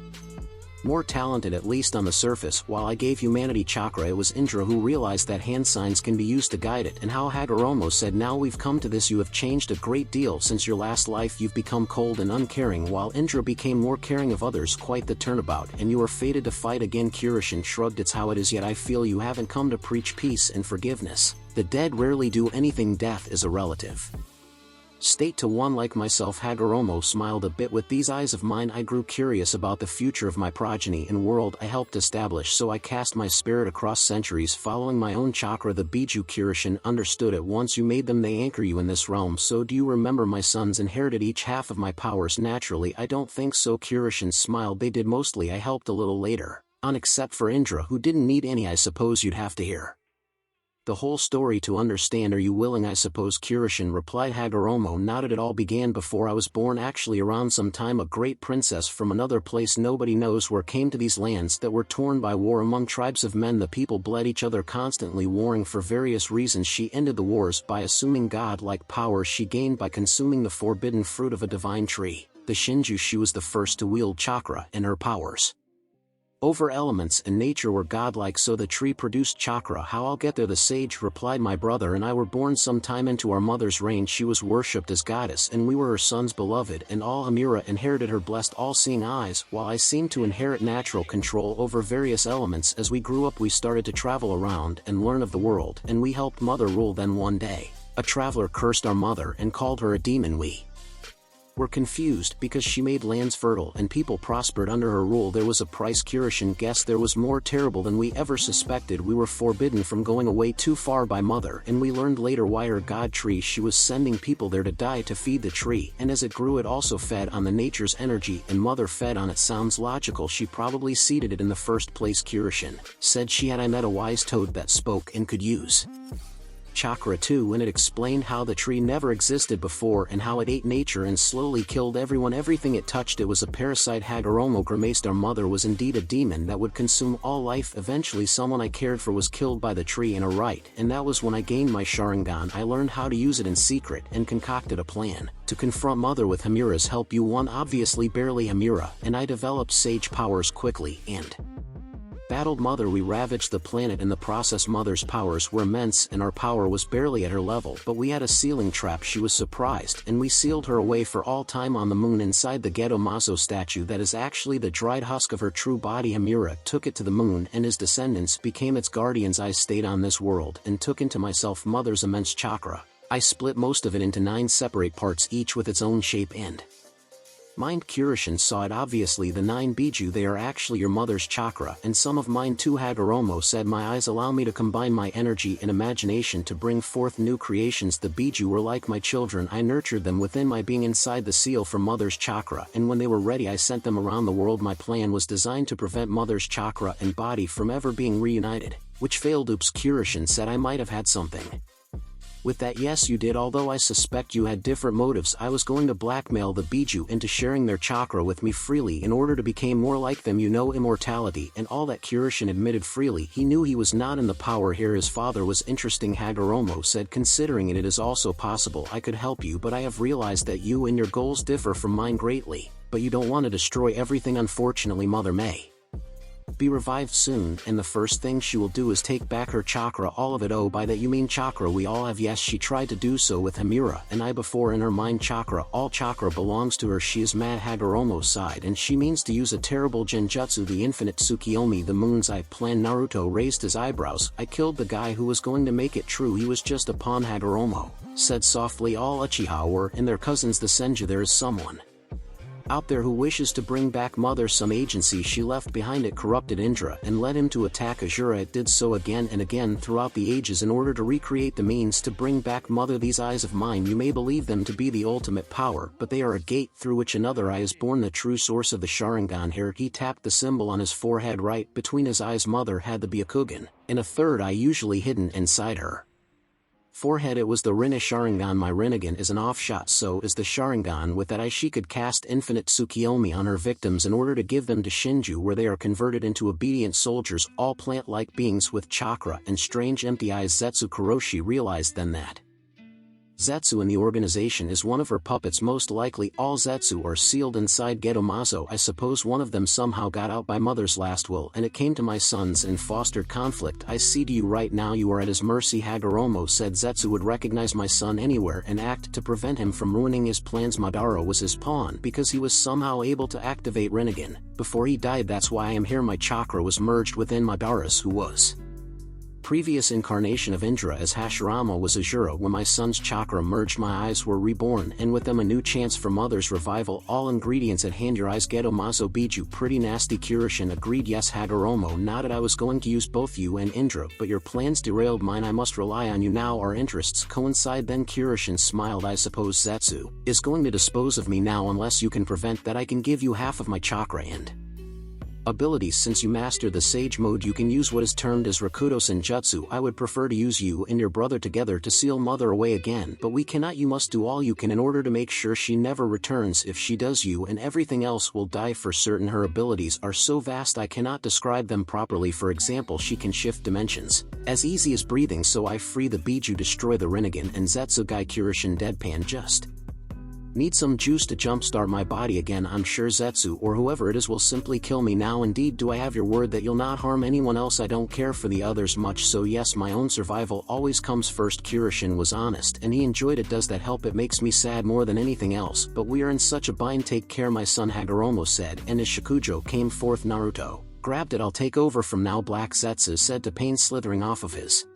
more talented, at least on the surface. While I gave humanity chakra, it was Indra who realized that hand signs can be used to guide it. And how Hagoromo said, now we've come to this. You have changed a great deal since your last life. You've become cold and uncaring, while Indra became more caring of others. Quite the turnabout, and you are fated to fight again. Kirishin shrugged. It's how it is, yet I feel you haven't come to preach peace and forgiveness. The dead rarely do anything. Death is a relative state to one like myself. Hagoromo smiled a bit. With these eyes of mine, I grew curious about the future of my progeny and world I helped establish, so I cast my spirit across centuries following my own chakra, the Biju. Kirishin understood at once. You made them, they anchor you in this realm. So do you remember my sons inherited each half of my powers naturally? I don't think so. Kirishin smiled. They did mostly. I helped a little later on, except for Indra, who didn't need any. I suppose you'd have to hear the whole story to understand. Are you willing? I suppose, Kirishin replied. Hagoromo nodded. It all began before I was born, actually around some time. A great princess from another place nobody knows where came to these lands that were torn by war among tribes of men. The people bled each other, constantly warring for various reasons. She ended the wars by assuming godlike powers she gained by consuming the forbidden fruit of a divine tree, the Shinju. She was the first to wield chakra, and her powers over elements and nature were godlike, so the tree produced chakra. How? I'll get there, the sage replied. My brother and I were born some time into our mother's reign. She was worshipped as goddess, and we were her sons, beloved, and all Amira inherited her blessed all-seeing eyes, while I seemed to inherit natural control over various elements. As we grew up, we started to travel around and learn of the world, and we helped mother rule. Then one day, a traveler cursed our mother and called her a demon. We were confused because she made lands fertile and people prospered under her rule. There was a price. Kirishin guessed there was more terrible than we ever suspected. We were forbidden from going away too far by mother, and we learned later why. Her god tree, she was sending people there to die to feed the tree, and as it grew it also fed on the nature's energy, and mother fed on it. Sounds logical. She probably seeded it in the first place. Kirishin said she had. I met a wise toad that spoke and could use chakra too, and it explained how the tree never existed before and how it ate nature and slowly killed everyone, everything it touched. It was a parasite. Hagoromo grimaced. Our mother was indeed a demon that would consume all life. Eventually someone I cared for was killed by the tree in a rite, and that was when I gained my Sharingan. I learned how to use it in secret and concocted a plan to confront mother with Hamura's help. You won, obviously, barely, Hamura and I developed sage powers quickly and battled mother. We ravaged the planet. In the process, mother's powers were immense and our power was barely at her level, but we had a sealing trap. She was surprised and we sealed her away for all time on the moon inside the Geto Mazo statue that is actually the dried husk of her true body. Hamura took it to the moon and his descendants became its guardians. I stayed on this world and took into myself mother's immense chakra. I split most of it into 9 separate parts, each with its own shape and mind. Kirishin saw it. Obviously the 9 Biju, they are actually your mother's chakra, and some of mine too. Hagoromo said. My eyes allow me to combine my energy and imagination to bring forth new creations. The Biju were like my children. I nurtured them within my being inside the seal from mother's chakra, and when they were ready I sent them around the world. My plan was designed to prevent mother's chakra and body from ever being reunited, which failed. Oops, Kirishin said. I might have had something with that. Yes, you did, although I suspect you had different motives. I was going to blackmail the Biju into sharing their chakra with me freely in order to become more like them. You know, immortality and all that. Kirishin admitted freely he knew he was not in the power here. His father was interesting. Hagoromo said. Considering it is also possible I could help you, but I have realized that you and your goals differ from mine greatly. but you don't want to destroy everything. Unfortunately, Mother may be revived soon, and the first thing she will do is take back her chakra, all of it. Oh, by that you mean chakra we all have. Yes, she tried to do so with Himura and I before. In her mind, chakra, all chakra belongs to her. She is mad Hagoromo's side, and she means to use a terrible genjutsu, the infinite Tsukiyomi, the moon's eye plan. Naruto raised his eyebrows. I killed the guy who was going to make it true. He was just a pawn. Hagoromo said softly. All Uchiha were and their cousins the Senju. There is someone out there who wishes to bring back Mother. Some agency she left behind. It corrupted Indra and led him to attack Azura. It did so again and again throughout the ages in order to recreate the means to bring back Mother. These eyes of mine, you may believe them to be the ultimate power, but they are a gate through which another eye is born, the true source of the Sharingan. Here he tapped the symbol on his forehead. Right between his eyes, Mother had the Byakugan, and a third eye usually hidden inside her forehead. It was the Rinne Sharingan. My Rinnegan is an offshot, so is the Sharingan. With that eye she could cast infinite Tsukiyomi on her victims in order to give them to Shinju, where they are converted into obedient soldiers, all plant-like beings with chakra and strange empty eyes. Zetsu Kuroshi realized then that Zetsu in the organization is one of her puppets. Most likely all Zetsu are sealed inside Gedomazo. I suppose one of them somehow got out by Mother's last will, and it came to my sons and fostered conflict. I see to you right now you are at his mercy. Hagoromo said Zetsu would recognize my son anywhere and act to prevent him from ruining his plans. Madara was his pawn because he was somehow able to activate Rinnegan before he died. That's why I am here. My chakra was merged within Madara's, who was previous incarnation of Indra, as Hashirama was Azura. When my son's chakra merged, my eyes were reborn, and with them a new chance for Mother's revival. All ingredients at hand. Your eyes. Gedomazo Biju. Pretty nasty. Kurishin agreed. Yes, Hagoromo nodded. I was going to use both you and Indra, but your plans derailed mine. I must rely on you now. Our interests coincide. Then Kurishin smiled. I suppose Zetsu is going to dispose of me now. Unless you can prevent that, I can give you half of my chakra and abilities. Since you master the Sage mode, you can use what is termed as Rakudo Senjutsu. I would prefer to use you and your brother together to seal Mother away again, but we cannot. You must do all you can in order to make sure she never returns. If she does, you and everything else will die for certain. Her abilities are so vast I cannot describe them properly. For example, she can shift dimensions as easy as breathing, so I free the Biju, destroy the Rinnegan and Zetsu guy. Kurishin deadpan. Just need some juice to jumpstart my body again. I'm sure Zetsu or whoever it is will simply kill me now. Indeed, do I have your word that you'll not harm anyone else? I don't care for the others much, so yes, my own survival always comes first. Kurishin was honest and he enjoyed it. Does that help? It makes me sad more than anything else, but we are in such a bind. Take care, my son, Hagoromo said, and as Shikujo came forth, Naruto grabbed it. I'll take over from now. Black Zetsu said to Pain, slithering off of his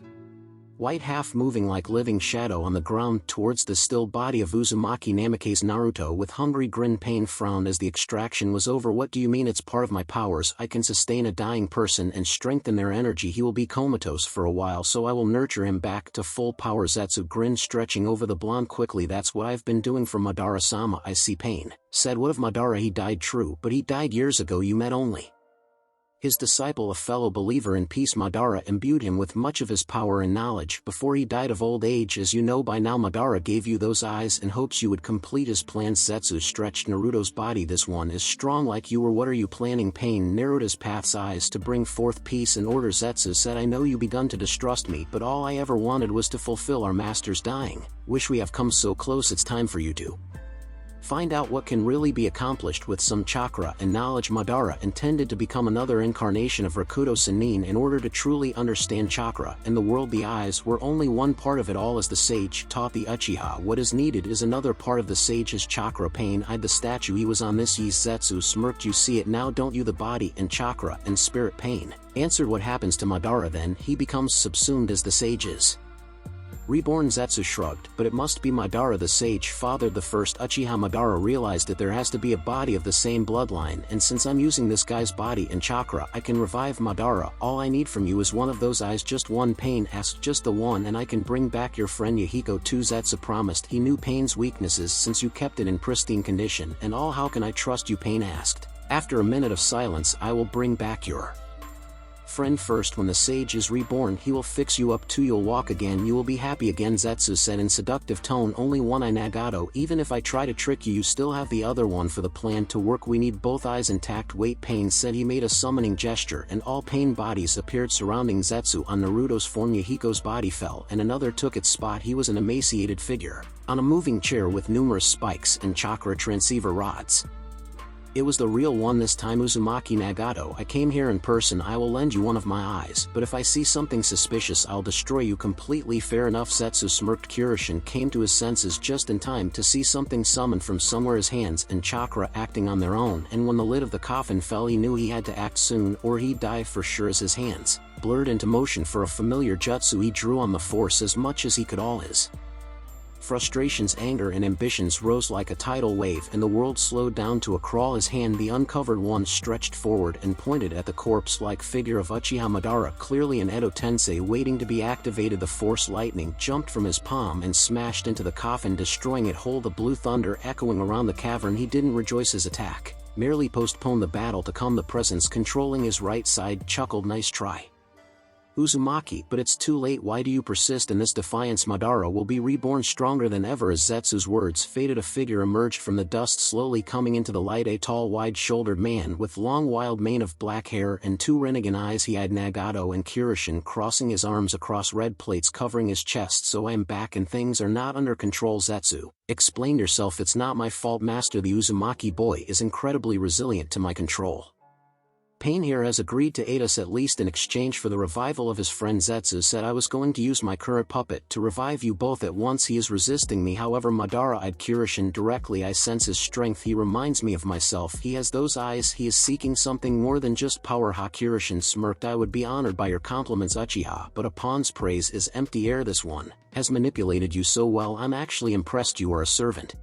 white half, moving like living shadow on the ground towards the still body of Uzumaki Namikaze. Naruto with hungry grin. Pain frowned as the extraction was over. What do you mean? It's part of my powers. I can sustain a dying person and strengthen their energy. He will be comatose for a while, so I will nurture him back to full power. Zetsu grinned, stretching over the blonde quickly. That's what I've been doing for Madara-sama. I see. Pain said, what of Madara? He died, true, but he died years ago. You met only his disciple, a fellow believer in peace. Madara imbued him with much of his power and knowledge before he died of old age. As you know by now, Madara gave you those eyes in hopes you would complete his plans. Zetsu stretched Naruto's body. This one is strong like you were. What are you planning? Pain narrowed his path's eyes to bring forth peace and order. Zetsu said, I know you begun to distrust me, but all I ever wanted was to fulfill our master's dying wish. We have come so close. It's time for you to find out what can really be accomplished with some chakra and knowledge. Madara intended to become another incarnation of Rakudo Sennin in order to truly understand chakra and the world. The eyes were only one part of it all. As the sage taught the Uchiha, what is needed is another part of the sage's chakra. Pain eyed the statue he was on. This Zetsu smirked. You see it now, don't you? The body and chakra and spirit. Pain answered. What happens to Madara then? He becomes subsumed as the sage is reborn. Zetsu shrugged. But it must be Madara. The sage fathered the first Uchiha. Madara realized that there has to be a body of the same bloodline, and since I'm using this guy's body and chakra, I can revive Madara. All I need from you is one of those eyes. Just one? Pain asked. Just the one, and I can bring back your friend Yahiko too. Zetsu promised. He knew Pain's weaknesses since you kept it in pristine condition and all. How can I trust you? Pain asked. After a minute of silence, I will bring back your friend first. When the sage is reborn, he will fix you up too. You'll walk again. You will be happy again, Zetsu said in seductive tone. Only one eye, Nagato. Even if I try to trick you, you still have the other one. For the plan to work, we need both eyes intact. Wait, Pain said. He made a summoning gesture and all Pain bodies appeared surrounding Zetsu. On Naruto's form, Yahiko's body fell and another took its spot. He was an emaciated figure on a moving chair with numerous spikes and chakra transceiver rods It was the real one this time, Uzumaki Nagato. I came here in person. I will lend you one of my eyes, but if I see something suspicious I'll destroy you completely. Fair enough, Zetsu smirked. Kirishин came to his senses just in time to see something summoned from somewhere, his hands and chakra acting on their own, and when the lid of the coffin fell he knew he had to act soon or he'd die for sure. As his hands blurred into motion for a familiar jutsu he drew on the force as much as he could. All his frustrations, anger and ambitions rose like a tidal wave and the world slowed down to a crawl. His hand, the uncovered one, stretched forward and pointed at the corpse-like figure of Uchiha Madara, clearly an Edo Tensei waiting to be activated. The force lightning jumped from his palm and smashed into the coffin, destroying it whole. The blue thunder echoing around the cavern. He didn't rejoice his attack, merely postponed the battle to calm. The presence controlling his right side chuckled, nice try, Uzumaki, but it's too late. Why do you persist in this defiance? Madara will be reborn stronger than ever. As Zetsu's words faded, a figure emerged from the dust, slowly coming into the light. A tall, wide-shouldered man with long wild mane of black hair and two Rinnegan eyes. He eyed Nagato and Kirishin, crossing his arms across red plates covering his chest. So I'm back and things are not under control. Zetsu, explain yourself. It's not my fault, master. The Uzumaki boy is incredibly resilient to my control. Pain here has agreed to aid us, at least in exchange for the revival of his friend. Zetsu said, I was going to use my current puppet to revive you both at once. He is resisting me. However, Madara eyed Kirishin directly. I sense his strength. He reminds me of myself. He has those eyes. He is seeking something more than just power. Ha! Kirishin smirked. I would be honored by your compliments, Uchiha, but a pawn's praise is empty air. This one has manipulated you so well. I'm actually impressed. You are a servant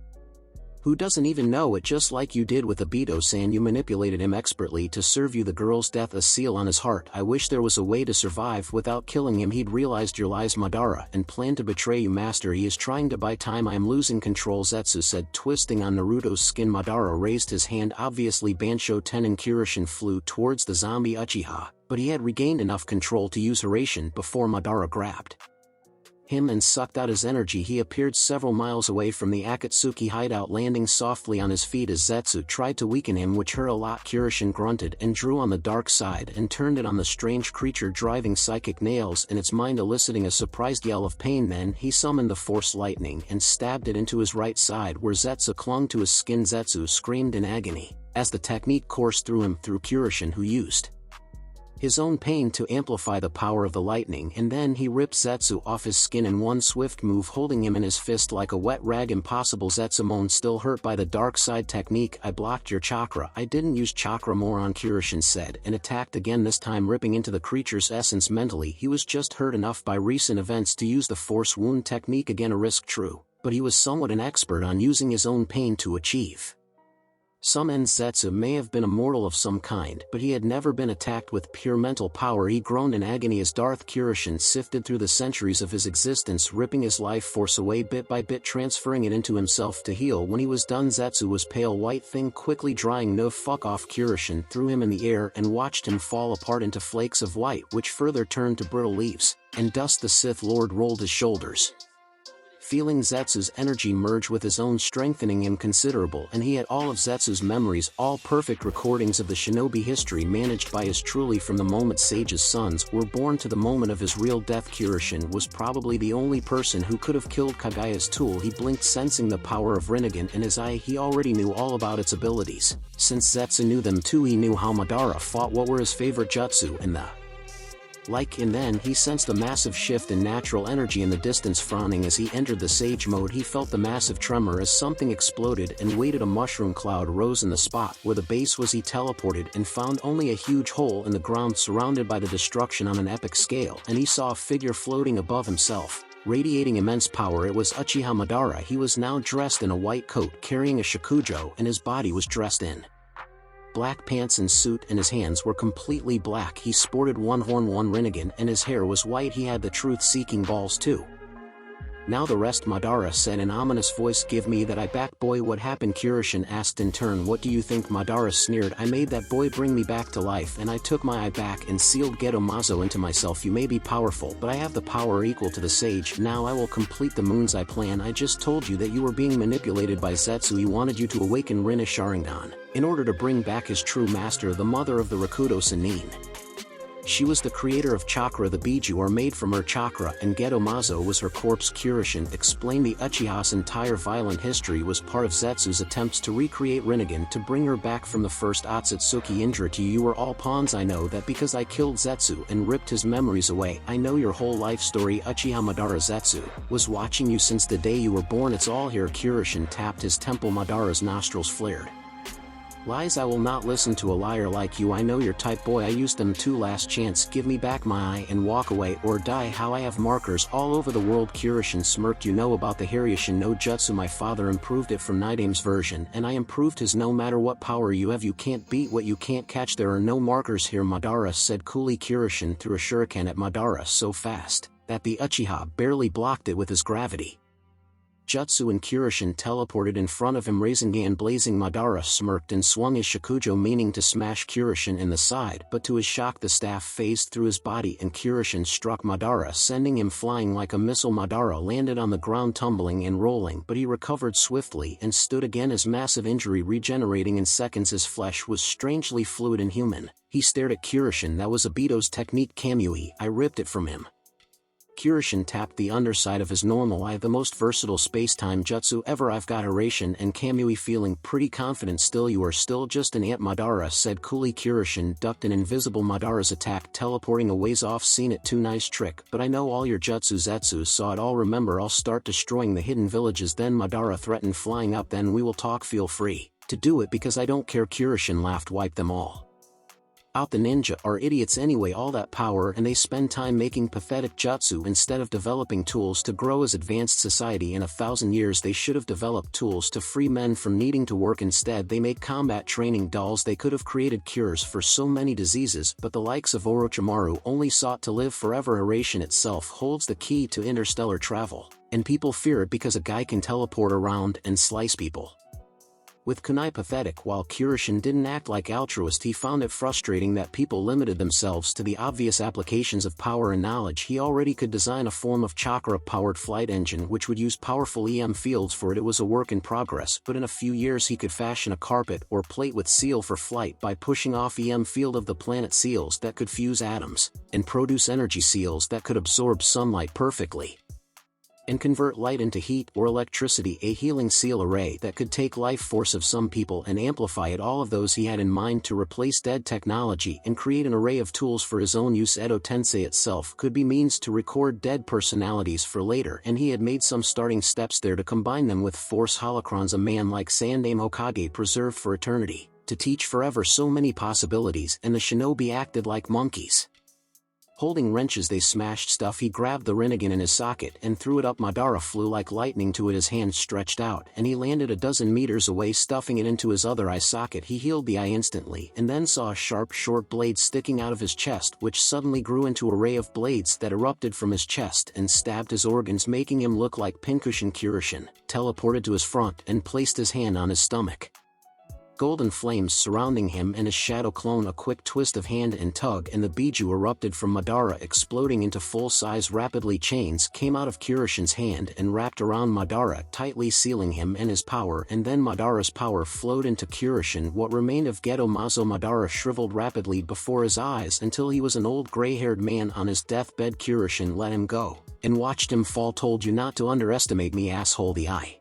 who doesn't even know it, just like you did with Obito-san. You manipulated him expertly to serve you the girl's death, a seal on his heart. I wish there was a way to survive without killing him. He'd realized your lies, Madara, and planned to betray you, master. He is trying to buy time. I am losing control, Zetsu said, twisting on Naruto's skin. Madara raised his hand, obviously Bansho Tenin. Kirishin flew towards the zombie Uchiha, but he had regained enough control to use Hiraishin before Madara grabbed him and sucked out his energy. He appeared several miles away from the Akatsuki hideout, landing softly on his feet as Zetsu tried to weaken him, which hurt a lot. Kirishin grunted and drew on the dark side and turned it on the strange creature, driving psychic nails in its mind, eliciting a surprised yell of pain. Then he summoned the force lightning and stabbed it into his right side where Zetsu clung to his skin. Zetsu screamed in agony as the technique coursed through him, through Kirishin, who used his own pain to amplify the power of the lightning, and then he ripped Zetsu off his skin in one swift move, holding him in his fist like a wet rag. Impossible. Zetsu moaned, still hurt by the dark side technique. I blocked your chakra. I didn't use chakra, moron, Kirishin said, and attacked again, this time ripping into the creature's essence. Mentally, he was just hurt enough by recent events to use the force wound technique again, a risk, true, but he was somewhat an expert on using his own pain to achieve some ends. Zetsu may have been a mortal of some kind, but he had never been attacked with pure mental power. He groaned in agony as Darth Kirishin sifted through the centuries of his existence, ripping his life force away bit by bit, transferring it into himself to heal. When he was done, Zetsu was pale white thing, quickly drying. No, fuck off. Kirishin threw him in the air and watched him fall apart into flakes of white, which further turned to brittle leaves and dust. The Sith Lord rolled his shoulders, feeling Zetsu's energy merge with his own, strengthening him considerable, and he had all of Zetsu's memories, all perfect recordings of the shinobi history managed by his truly from the moment Sage's sons were born to the moment of his real death. Kirishin was probably the only person who could have killed Kagaya's tool. He blinked, sensing the power of Rinnegan in his eye. He already knew all about its abilities. Since Zetsu knew them too, he knew how Madara fought, what were his favorite jutsu, and the like, and then he sensed the massive shift in natural energy in the distance. Frowning as he entered the sage mode, he felt the massive tremor as something exploded and waited. A mushroom cloud rose in the spot where the base was. He teleported and found only a huge hole in the ground surrounded by the destruction on an epic scale, and he saw a figure floating above himself, radiating immense power. It was Uchiha Madara. He was now dressed in a white coat, carrying a shakujo, and his body was dressed in black pants and suit, and his hands were completely black. He sported one horn, one Rinnegan, and his hair was white. He had the truth-seeking balls too. Now the rest, Madara said in ominous voice. Give me that eye back, boy. What happened? Kirishin asked in turn. What do you think? Madara sneered. I made that boy bring me back to life, and I took my eye back and sealed Geto Mazo into myself. You may be powerful, but I have the power equal to the sage. Now I will complete the moon's eye plan. I just told you that you were being manipulated by Zetsu. He wanted you to awaken Rinne Sharingan in order to bring back his true master, the mother of the Rakudo Sannin. She was the creator of chakra. The Biju are made from her chakra, and Geto Mazo was her corpse. Kyokushin explained the Uchiha's entire violent history was part of Zetsu's attempts to recreate Rinnegan to bring her back from the first Otsutsuki injury. To you were all pawns. I know that because I killed Zetsu and ripped his memories away. I know your whole life story. Uchiha Madara. Zetsu was watching you since the day you were born. It's all here. Kyokushin tapped his temple. Madara's nostrils flared. Lies. I will not listen to a liar like you. I know your type, boy. I used them too. Last chance. Give me back my eye and walk away or die. How I have markers all over the world. Kyokushin smirked. You know about the Hirayushin no Jutsu. My father improved it from Nidame's version, and I improved his. No matter what power you have, you can't beat what you can't catch. There are no markers here, Madara said coolly. Kyokushin threw a shuriken at Madara so fast that the Uchiha barely blocked it with his gravity. Jutsu and Kyokushin teleported in front of him. Rasengan blazing. Madara smirked and swung his Shakujo, meaning to smash Kyokushin in the side, but to his shock the staff phased through his body and Kyokushin struck Madara, sending him flying like a missile. Madara landed on the ground, tumbling and rolling, but he recovered swiftly and stood again, his massive injury regenerating in seconds. His flesh was strangely fluid and human. He stared at Kyokushin. That was Obito's technique. Kamui. I ripped it from him. Kyokushin tapped the underside of his normal eye. The most versatile space-time jutsu ever. I've got Hiraishin and Kamui. Feeling pretty confident still. You are still just an ant, Madara said coolly. Kyokushin ducked an invisible Madara's attack, teleporting a ways off. Seen it too. Nice trick, but I know all your jutsu. Zetsu saw it all. Remember, I'll start destroying the hidden villages then. Madara threatened, flying up. Then we will talk. Feel free to do it because I don't care. Kyokushin laughed. Wipe them all out. The ninja are idiots anyway. All that power and they spend time making pathetic jutsu instead of developing tools to grow as advanced society. In 1,000 years they should have developed tools to free men from needing to work. Instead they make combat training dolls. They could have created cures for so many diseases, but the likes of Orochimaru only sought to live forever. Hiraishin itself holds the key to interstellar travel, and people fear it because a guy can teleport around and slice people with kunai. Pathetic. While Kyokushin didn't act like altruist, he found it frustrating that people limited themselves to the obvious applications of power and knowledge. He already could design a form of chakra-powered flight engine which would use powerful EM fields. For it was a work in progress, but in a few years he could fashion a carpet or plate with seal for flight by pushing off EM field of the planet. Seals that could fuse atoms and produce energy. Seals that could absorb sunlight perfectly and convert light into heat or electricity. A healing seal array that could take life force of some people and amplify it. All of those he had in mind to replace dead technology and create an array of tools for his own use. Edo Tensei itself could be means to record dead personalities for later, and he had made some starting steps there to combine them with force holocrons. A man like Sandaime Hokage preserved for eternity, to teach forever. So many possibilities, and the shinobi acted like monkeys. Holding wrenches they smashed stuff. He grabbed the Rinnegan in his socket and threw it up. Madara flew like lightning to it, his hand stretched out, and he landed a dozen meters away, stuffing it into his other eye socket. He healed the eye instantly and then saw a sharp short blade sticking out of his chest, which suddenly grew into an array of blades that erupted from his chest and stabbed his organs, making him look like Pincushion. Kyokushin teleported to his front and placed his hand on his stomach. Golden flames surrounding him and his shadow clone. A quick twist of hand and tug, and the Biju erupted from Madara, exploding into full-size. Rapidly chains came out of Kyokushin's hand and wrapped around Madara, tightly sealing him and his power, and then Madara's power flowed into Kyokushin. What remained of Geto Mazo. Madara shriveled rapidly before his eyes until he was an old gray-haired man on his deathbed. Kyokushin let him go and watched him fall. Told you not to underestimate me, asshole. The eye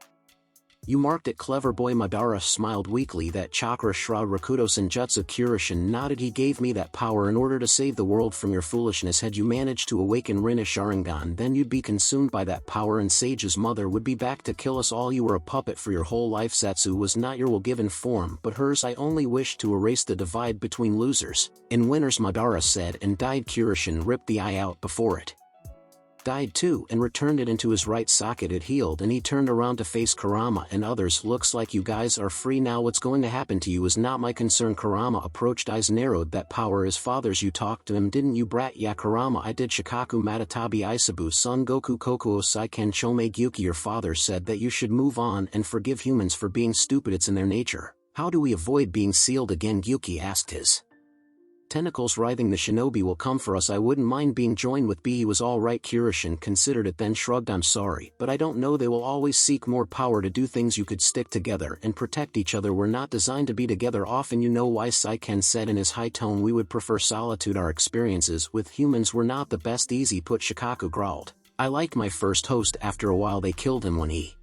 you marked it, clever boy. Madara smiled weakly. That chakra shroud Rakuto Senjutsu. Kyokushin nodded. He gave me that power in order to save the world from your foolishness. Had you managed to awaken Rinne Sharingan, then you'd be consumed by that power and Sage's mother would be back to kill us all. You were a puppet for your whole life. Zetsu was not your will-given form, but hers. I only wished to erase the divide between losers and winners, Madara said, and died. Kyokushin ripped the eye out before it died too and returned it into his right socket. It healed and he turned around to face Kurama and others. Looks like you guys are free now. What's going to happen to you is not my concern. Kurama approached, eyes narrowed. That power is father's. You talked to him, didn't you, brat? Yeah, Kurama, I did. Shikaku Matatabi Isabu Son Goku Kokuo Saiken Chome Gyuki. Your father said that you should move on and forgive humans for being stupid. It's in their nature. How do we avoid being sealed again? Gyuki asked his Tentacles writhing, the shinobi will come for us. I wouldn't mind being joined with B. He was alright. Kirishин considered it then shrugged. I'm sorry, but I don't know, they will always seek more power to do things. You could stick together and protect each other. We're not designed to be together often, you know why, Saiken said in his high tone. We would prefer solitude. Our experiences with humans were not the best. Easy put, Shikaku growled. I liked my first host. After a while they killed him when he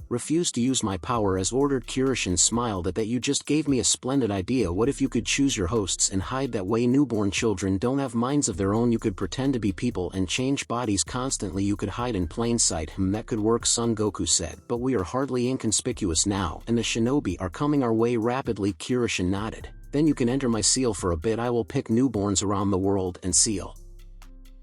refused to use my power as ordered. Kirishин smiled at that. You just gave me a splendid idea. What if you could choose your hosts and hide that way? Newborn children don't have minds of their own. You could pretend to be people and change bodies constantly. You could hide in plain sight. That could work, Son Goku said, but we are hardly inconspicuous now, and the shinobi are coming our way rapidly. Kirishin nodded. Then you can enter my seal for a bit. I will pick newborns around the world and seal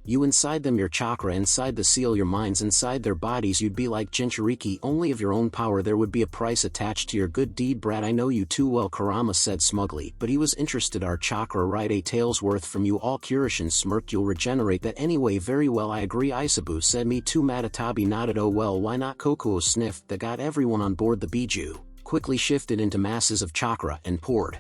you inside them, your chakra inside the seal, your minds inside their bodies. You'd be like Jinchuriki, only of your own power. There would be a price attached to your good deed. Brat, I know you too well, Kurama said smugly, but he was interested. Our chakra, right? A tail's worth from you all. Kirishin smirked. You'll regenerate that anyway. Very well, I agree. Isabu said. Me too. Matatabi nodded. Oh well, why not? Kokuo sniffed. That got everyone on board. The Biju quickly shifted into masses of chakra and poured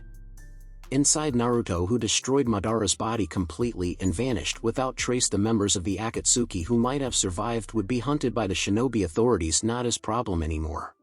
inside Naruto, who destroyed Madara's body completely and vanished without trace. The members of the Akatsuki who might have survived would be hunted by the shinobi authorities. Not his problem anymore.